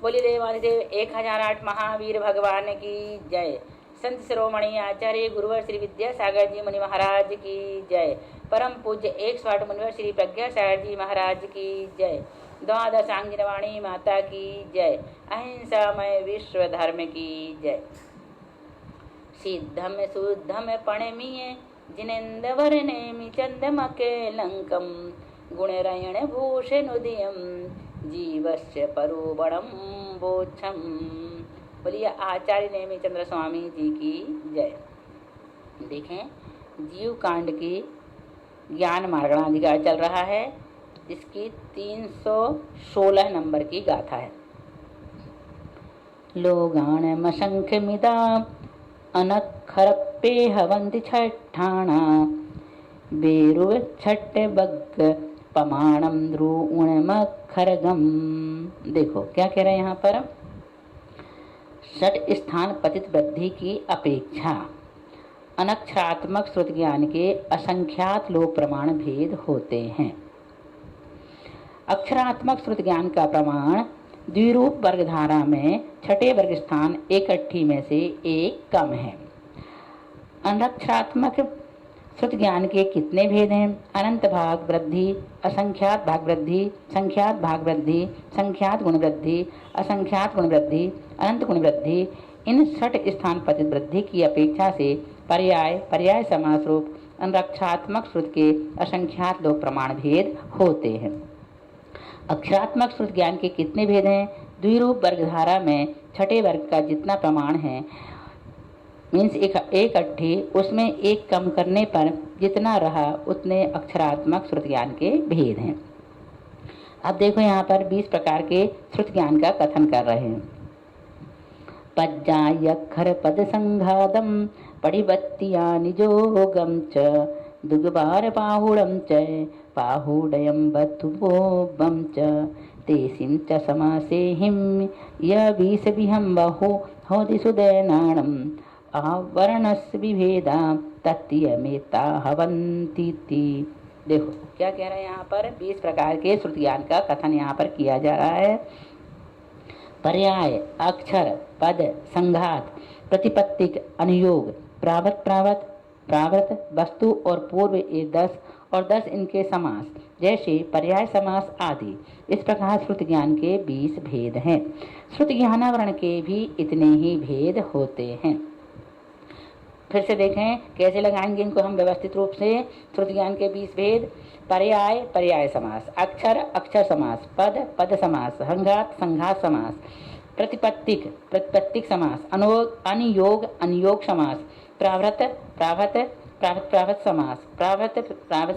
बोली देवादिदेव 1008 महावीर भगवान की जय। संत शिरोमणि आचार्य गुरुवर श्री विद्यासागर जी मुनि महाराज की जय। परम पूज्य 108 मुनिवर श्री प्रज्ञासागर जी महाराज की जय। द्वादश आंगनवाणी माता की जय। अहिंसामय विश्व धर्म की जय। सिद्धम शुद्धम पणमीय जिनेन्द्र नेमि चंदमके लंकम गुणरयण भूषणुदयम जीवस्य परोबणम बोच्छम। बोलिए आचार्य नेमि चंद्र स्वामी जी की जय। देखें, जीव कांड की ज्ञान मार्गणाधिकार चल रहा है, जिसकी 316 नंबर की गाथा है। लोगान मशंख मिदा अनखरप्पे हवंति छठाणा बेरुव छठ बग पमाणम द्रुणमखरगम। देखो क्या कह रहे हैं यहाँ पर, षट स्थान पतित वृद्धि की अपेक्षा अनक्षरात्मक श्रुत ज्ञान के असंख्यात लोक प्रमाण भेद होते हैं। अक्षरात्मक श्रुत ज्ञान का प्रमाण द्विरूप वर्गधारा में छठे वर्ग स्थान एकट्ठी में से एक कम है। अनक्षरात्मक श्रुत ज्ञान के कितने भेद हैं? अनंत भाग वृद्धि, असंख्यात भाग वृद्धि, संख्यात भाग वृद्धि, संख्यात गुण वृद्धि, असंख्यात गुण वृद्धि, अनंत गुण वृद्धि। इन षट स्थान पतित वृद्धि की अपेक्षा से पर्याय समास रूप अनरक्षात्मक श्रुत के असंख्यात लोक प्रमाण भेद होते हैं। अक्षरात्मक श्रुत ज्ञान के कितने भेद हैं? द्विरूप वर्गधारा में छठे वर्ग का जितना प्रमाण है, मीन्स एक अट्ठी, उसमें एक कम करने पर जितना रहा उतने अक्षरात्मक श्रुत ज्ञान के भेद हैं। अब देखो यहाँ पर 20 प्रकार के श्रुत ज्ञान का कथन कर रहे हैं। पज्जायक्षर पद संघादम पड़िबत्तिया निजोगम च दुग्बार पाहुड़म च पाहुडयम बतुबोबम च तेसिं च समासेहिम य बीस विहम बहु होदि सुदैनाणम आवरणस्य विभेदा तत्यमेता हवन्तीति। देखो क्या कह रहे हैं यहाँ पर, 20 प्रकार के श्रुत ज्ञान का कथन यहाँ पर किया जा रहा है। पर्याय, अक्षर, पद, संघात, प्रतिपत्तिक, अनुयोग, प्रावृत, वस्तु और पूर्व ये 10 और 10 इनके समास जैसे पर्याय समास आदि। इस प्रकार श्रुत ज्ञान के 20 भेद हैं। श्रुत ज्ञानावरण के भी इतने ही भेद होते हैं। फिर से देखें कैसे लगाएंगे इनको हम व्यवस्थित रूप से। श्रुत ज्ञान के 20 भेद: पर्याय समास, अक्षर समास, पद समास, संघात समास, प्रतिपत्तिक समास, अनुयोग समास, प्रावृत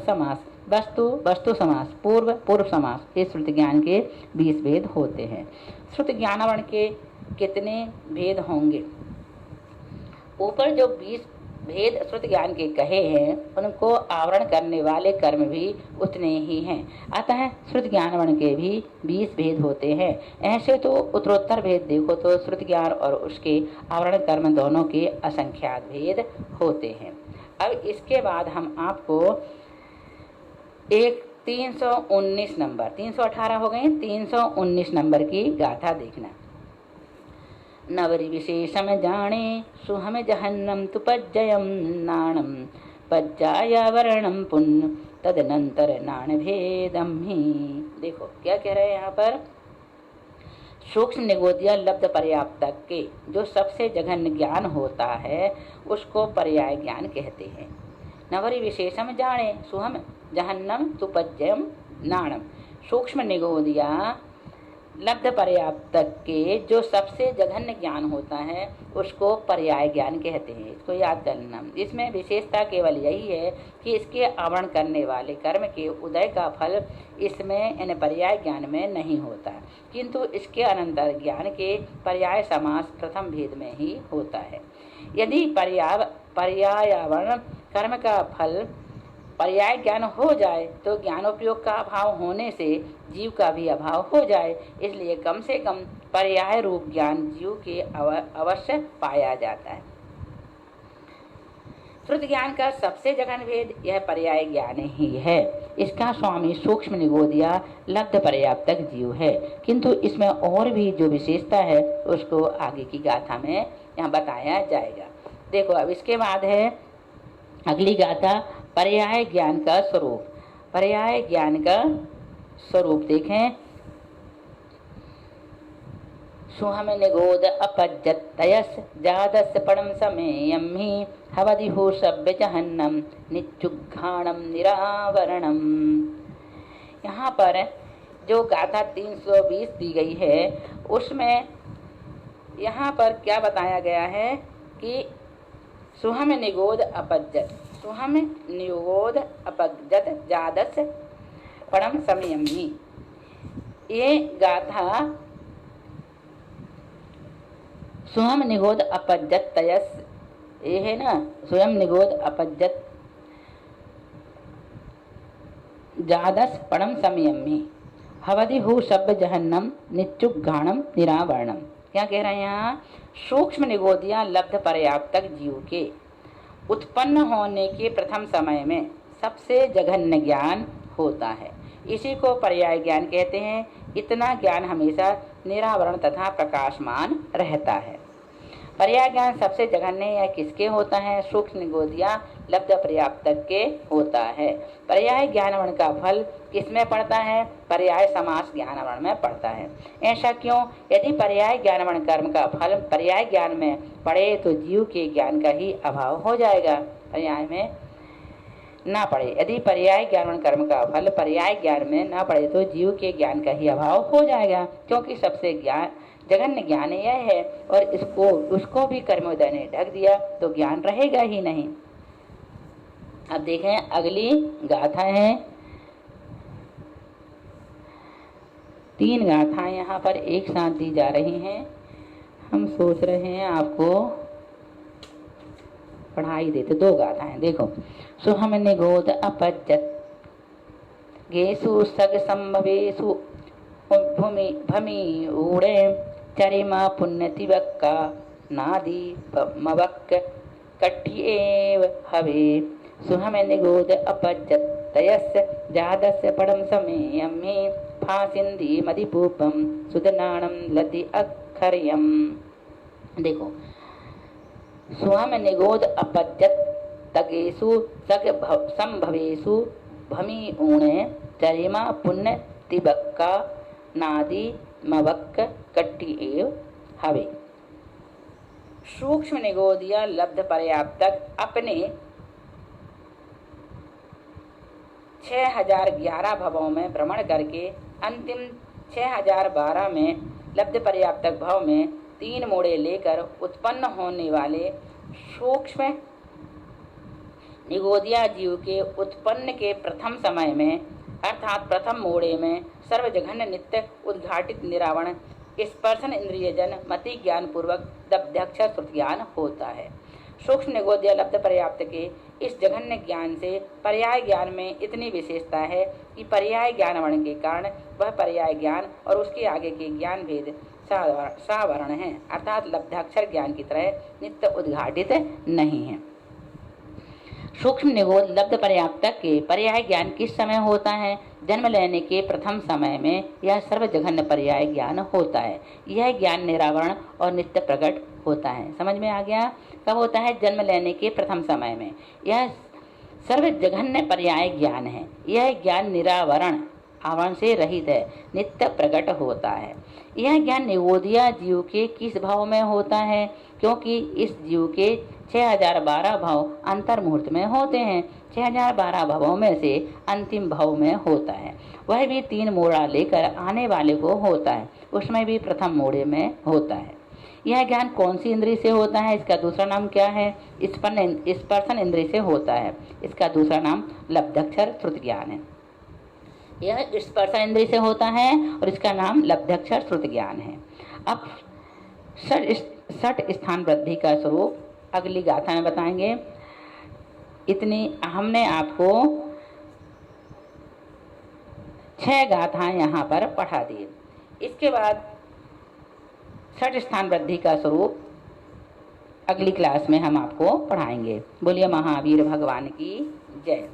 समास, वस्तु समास, पूर्व समास। ये श्रुत ज्ञान के 20 भेद होते हैं। श्रुत ज्ञानावरण के कितने भेद होंगे? ऊपर जो 20 भेद श्रुत ज्ञान के कहे हैं, उनको आवरण करने वाले कर्म भी उतने ही हैं। अतः श्रुत ज्ञानावरण के भी 20 भेद होते हैं। ऐसे तो उत्तरोत्तर भेद देखो तो श्रुत ज्ञान और उसके आवरण कर्म दोनों के असंख्यात भेद होते हैं। अब इसके बाद हम आपको एक 319 नंबर, 318 हो गए, 319 नंबर की गाथा देखना। नवरि विशेषम जाने सुहम जहन्नम तु पज्जयम नाणम पज्जाया वर्णम पुण्य तदनंतर नाण भेदम ही। देखो क्या कह रहे हैं यहाँ पर, सूक्ष्म निगोदिया लब्ध पर्याप्तक के जो सबसे जघन्य ज्ञान होता है उसको पर्याय ज्ञान कहते हैं। नवरि विशेषम जाने सुहम जहन्नम तु पज्जयम नाणम। सूक्ष्म निगोदिया लब्ध पर्याप्तक के जो सबसे जघन्य ज्ञान होता है उसको पर्याय ज्ञान कहते हैं। इसको याद करना। इसमें विशेषता केवल यही है कि इसके आवरण करने वाले कर्म के उदय का फल इसमें इन पर्याय ज्ञान में नहीं होता, किंतु इसके अनंतर ज्ञान के पर्याय समास प्रथम भेद में ही होता है। यदि पर्यायावरण कर्म का फल पर्याय ज्ञान हो जाए तो ज्ञानोपयोग का अभाव होने से जीव का भी अभाव हो जाए। इसलिए कम से कम पर्याय रूप ज्ञान जीव के अवश्य पाया जाता है। श्रुति ज्ञान का सबसे जघन भेद यह पर्याय ज्ञान ही है। इसका स्वामी सूक्ष्म निगोदिया लब्ध पर्याप्तक जीव है, किंतु इसमें और भी जो विशेषता है उसको आगे की गाथा में यहाँ बताया जाएगा। देखो अब इसके बाद है अगली गाथा, पर्याय ज्ञान का स्वरूप। पर्याय ज्ञान का स्वरूप देखें। सुहम निगोद अपज्जतयस जादस पड़म समेयम ही हवदि हो सभ्य जहन्नम निचुघाणम निरावरणम। यहाँ पर जो गाथा 320 दी गई है उसमें यहाँ पर क्या बताया गया है कि सुहम निगोद अपज्जत, सुहम निगोद अपज्जत जादस पड़म समेयम ही, ये गाथा स्वयं निगोद अपज्जत तयस, ये है ना, स्वयं निगोद अपज्जत जादस पड़म समयमी हवदि हु शब्द जहन्नम निचुक घाणम निरावरणम। क्या कह रहे हैं यहाँ? सूक्ष्म निगोदिया लब्ध पर्याप्तक जीव के उत्पन्न होने के प्रथम समय में सबसे जघन्य ज्ञान होता है, इसी को पर्याय ज्ञान कहते हैं। इतना ज्ञान हमेशा निरावरण तथा प्रकाशमान रहता है। पर्याय ज्ञान सबसे जघन्य या किसके होता है? सूक्ष्म निगोदिया लब्ध पर्याप्तक के होता है। पर्याय ज्ञानवर्ण का फल किसमें पड़ता है? पर्याय समास ज्ञानवर्ण में पड़ता है। ऐसा क्यों? यदि पर्याय ज्ञानवर्ण कर्म का फल पर्याय ज्ञान में पड़े तो जीव के ज्ञान का ही अभाव हो जाएगा, पर्याय में ना पड़े। यदि पर्याय ज्ञान कर्म का फल पर्याय ज्ञान में ना पड़े तो जीव के ज्ञान का ही अभाव हो जाएगा, क्योंकि सबसे ज्ञान जघन्य ज्ञान यह है और इसको उसको भी कर्मोदय ने ढक दिया तो ज्ञान रहेगा ही नहीं। अब देखें अगली गाथा है, 3 गाथाएं यहाँ पर एक साथ दी जा रही हैं। हम सोच रहे हैं आपको पढ़ाई देते। 2 गाथाएं देखो। सुहम निगोद अपज्जत गेसु सग संभवेसु भूमि भमी ऊड़े चरिमा पुण्यतिवक्का नादी मवक्क कट्ठिएव हवे। सुहम निगोद अपज्जत तयस्य जादस्य पड़म समेयमे फासिंदी मदिपूपम सुदनाणम लति अक्षर्यम। देखो, सुहम निगोद अपज्जत तगेसु सग संभवेसु भमी ऊणे चरिमा पुण्य तिबक्का नादी मवक्क कट्टी एव हवे। सूक्ष्म निगोदिया लब्ध पर्याप्तक अपने 6011 भवों में भ्रमण करके अंतिम 6012 में लब्ध पर्याप्तक भाव में 3 मोड़े लेकर उत्पन्न होने वाले सूक्ष्म निगोदिया जीव के उत्पन्न के प्रथम समय में अर्थात प्रथम मोड़े में सर्वजघन्य नित्य उद्घाटित निरावरण स्पर्शन इंद्रिय जन मति ज्ञान पूर्वक दब्ध्यक्षर श्रुति ज्ञान होता है। सूक्ष्म निगोदिया लब्ध पर्याप्त के इस जघन्य ज्ञान से पर्याय ज्ञान में इतनी विशेषता है कि पर्याय ज्ञानवर्ण के कारण वह पर्याय ज्ञान और उसके आगे के ज्ञान भेद सावरण है, अर्थात लब्धाक्षर ज्ञान की तरह नित्य उद्घाटित नहीं है। सूक्ष्म निगोद लब्ध पर्याप्तक के पर्याय ज्ञान किस समय होता है? जन्म लेने के प्रथम समय में यह सर्वजघन्य पर्याय ज्ञान होता है। यह ज्ञान निरावरण और नित्य प्रकट होता है। समझ में आ गया? कब होता है? जन्म लेने के प्रथम समय में। यह सर्वजघन्य पर्याय ज्ञान है। यह ज्ञान निरावरण आवरण से रहित है, नित्य प्रकट होता है। यह ज्ञान निगोदिया जीव के किस भाव में होता है? क्योंकि इस जीव के 6012 भाव अंतर मुहूर्त में होते हैं। 6012 भावों में से अंतिम भाव में होता है, वह भी 3 मोड़ा लेकर आने वाले को होता है, उसमें भी प्रथम मोड़े में होता है। यह ज्ञान कौन सी इंद्रिय से होता है? इसका दूसरा नाम क्या है? स्पर्शन इंद्रिय से होता है। इसका दूसरा नाम लब्धाक्षर श्रुति ज्ञान है। यह स्पर्शन इंद्रिय से होता है और इसका नाम लब्धाक्षर श्रुति ज्ञान है। अब षट स्थान वृद्धि का स्वरूप अगली गाथा में बताएंगे। इतनी हमने आपको 6 गाथाएं यहाँ पर पढ़ा दी। इसके बाद षट स्थान वृद्धि का स्वरूप अगली क्लास में हम आपको पढ़ाएंगे। बोलिए महावीर भगवान की जय।